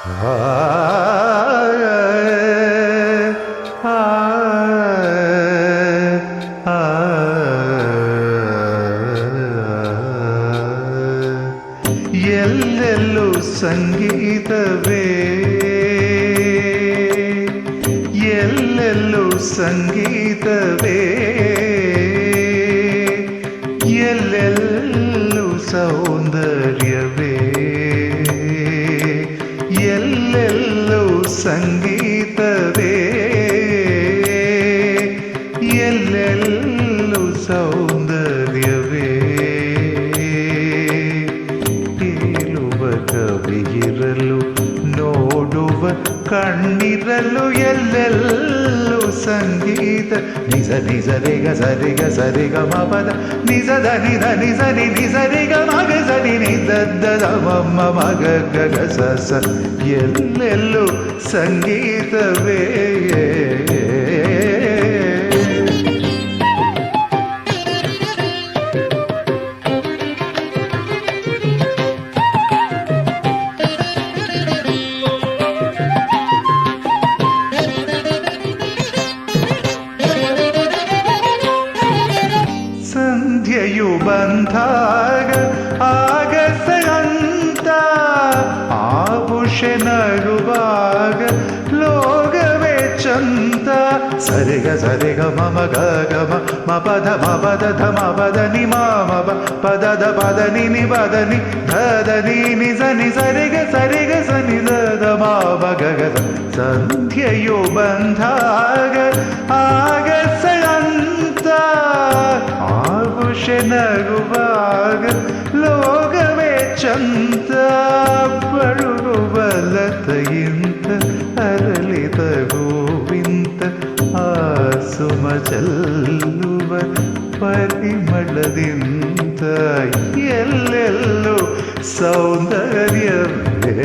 ಆ ಆ ಆ ಎಲ್ಲೆಲ್ಲೂ ಸಂಗೀತವೇ, ಎಲ್ಲೆಲ್ಲೂ ಸಂಗೀತವೇ, ಎಲ್ಲೆಲ್ಲೂ ಸೌಂದರ್ಯವೇ, ಎಲ್ಲೆಲ್ಲೂ ಸಂಗೀತವೇ, ಎಲ್ಲೆಲ್ಲೂ ಸೌಂದರ್ಯವೇ. ಕೇಳುವ ಕವಿಯಿರಲು, ನೋಡುವ ಕಣ್ಣಿರಲು, ಎಲ್ಲೆಲ್ಲೂ ಸಂಗೀತ. ನಿಜ ನಿಜ ರೇಗ ಸರಿಗ ಸರಿಗ ಮಪದ ನಿಜ ಧನಿ ಧನಿ ಸನಿ ನಿಸರಿಗ ಮಗ ಸನಿ ನಿದ್ದದ ಮಮ್ಮ ಮಗ ಗಗ ಸ. ಎಲ್ಲೆಲ್ಲೂ ಸಂಗೀತವೇ. ಸಂಧ್ಯೆಯು ಬಂದಾಗ ಆಗಸ ಅಂತ ಆಭೂಷ ನಗುವಾಗ ಲೋಕವೇ ಚಂದ. ಸರಿಗ ಸರಿಗ ಮಮ ಗಮ ಮಪದ ಮಪದ ಧಮ ಪದ ನಿ ಮಮ ಪದದ ಪದ ನಿ ನಿ ಪದ ನಿ ಧದ ನಿ ನಿ ಸನಿ ಸರಿಗ ಸರಿಗ ಸನಿ ದ ಮಮ ಗಗ. ಸಂಧ್ಯೆಯು ಬಂದಾಗ ಆಗಸ ಅಂತ ಆಭೂಷ ನಗುವಾಗ ಲೋಕವೇ ಚಂದ. ಬಳುವ ಲತೆಯಿಂದ ಅರಳಿದ ಗೋವಿಂದ ಆ ಸುಮ ಚೆಲ್ಲುವ ಪರಿಮಳದಿಂದ ಎಲ್ಲೆಲ್ಲೂ ಸೌಂದರ್ಯವೇ.